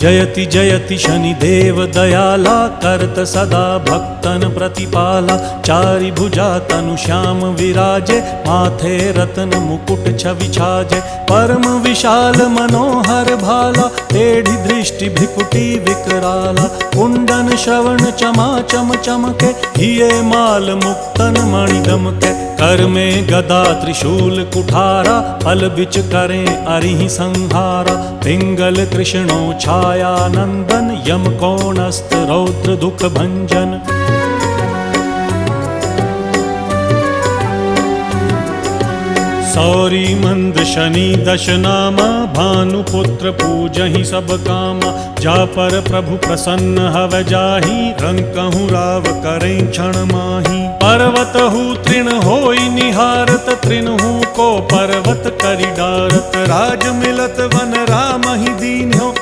जयति जयति शनिदेव दयाला, करत सदा भक्तन प्रतिपाला। चारि भुजा तनु श्याम विराजे, माथे रत्न मुकुट छवि छाजे। परम विशाल मनोहर भाला, टेढ़ी दृष्टि भ्रिकुटी विकराला। कुंडन श्रवण चमाचम चमके, हिये माल मुक्तन मणि दमके। कर में गदा त्रिशूल कुठारा, फल बिच करें अरिहि संहारा। पिंगल कृष्णो छाया नंदन, यम कोणस्थ रौद्र दुख भंजन। सौरी मंद शनि दश नामा, भानुपुत्र पूजहि सब कामा। जा पर प्रभु प्रसन्न हव जाहि, रंकहु राव करें क्षण माही। पर्वत हु तृण होई निहारत, तृणहु को पर्वत करि डारत। राज मिलत वन राम ही दीन्हो,